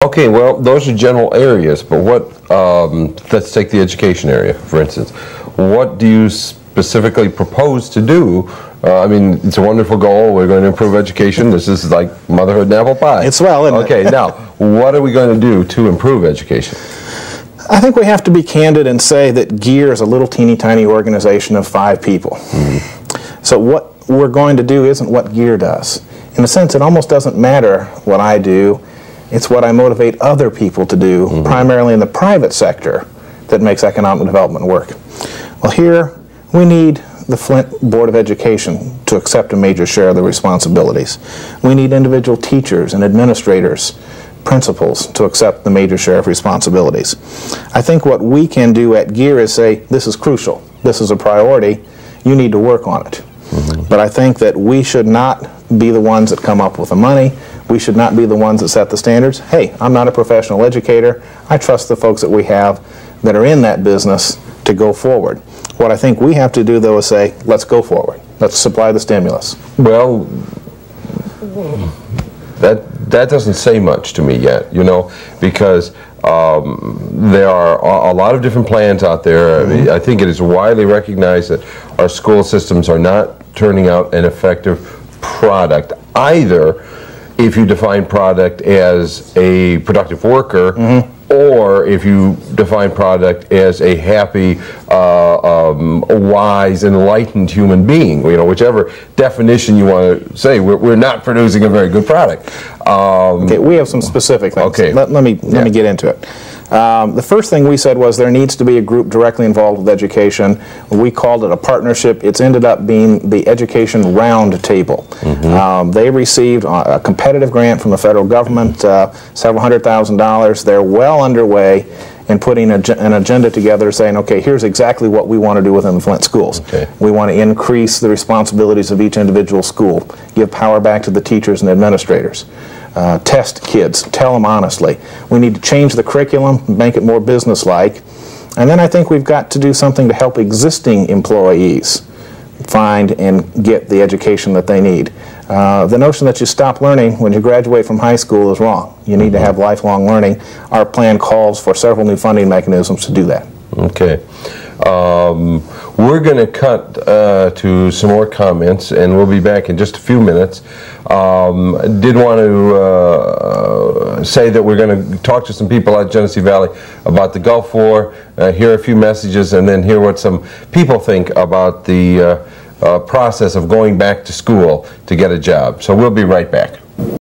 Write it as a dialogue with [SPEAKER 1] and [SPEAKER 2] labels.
[SPEAKER 1] Okay, well, those are general areas, but what, let's take the education area, for instance. What do you specifically propose to do? I mean, it's a wonderful goal. We're going to improve education. This is like motherhood and apple pie.
[SPEAKER 2] It's well, isn't
[SPEAKER 1] it? Okay, now, what are we going to do to improve education?
[SPEAKER 2] I think we have to be candid and say that GEAR is a little teeny tiny organization of 5 people. So what we're going to do isn't what GEAR does. In a sense, it almost doesn't matter what I do. It's what I motivate other people to do, primarily in the private sector, that makes economic development work. Well, here we need the Flint Board of Education to accept a major share of the responsibilities. We need individual teachers and administrators, principals, to accept the major share of responsibilities. I think what we can do at GEAR is say, this is crucial, this is a priority, you need to work on it. But I think that we should not be the ones that come up with the money. We should not be the ones that set the standards. Hey, I'm not a professional educator. I trust the folks that we have that are in that business to go forward. What I think we have to do, though, is say, let's go forward. Let's supply the stimulus.
[SPEAKER 1] Well, that doesn't say much to me yet, you know, because there are a lot of different plans out there. I mean, I think it is widely recognized that our school systems are not turning out an effective product, either if you define product as a productive worker, or if you define product as a happy, wise, enlightened human being. You know, whichever definition you want to say, we're not producing a very good product.
[SPEAKER 2] Okay, we have some specific things.
[SPEAKER 1] Okay.
[SPEAKER 2] Let me get into it. The first thing we said was there needs to be a group directly involved with education. We called it a partnership. It's ended up being the Education Round Table. They received a competitive grant from the federal government, several $100,000. They're well underway in putting an agenda together saying, okay, here's exactly what we want to do within the Flint schools. We want to increase the responsibilities of each individual school, give power back to the teachers and administrators. Test kids, tell them honestly. We need to change the curriculum, make it more business-like. And then I think we've got to do something to help existing employees find and get the education that they need. The notion that you stop learning when you graduate from high school is wrong. You need to have lifelong learning. Our plan calls for several new funding mechanisms to do that. Okay.
[SPEAKER 1] We're going to cut to some more comments, and we'll be back in just a few minutes. Did want to say that we're going to talk to some people at Genesee Valley about the Gulf War, hear a few messages, and then hear what some people think about the process of going back to school to get a job. So we'll be right back.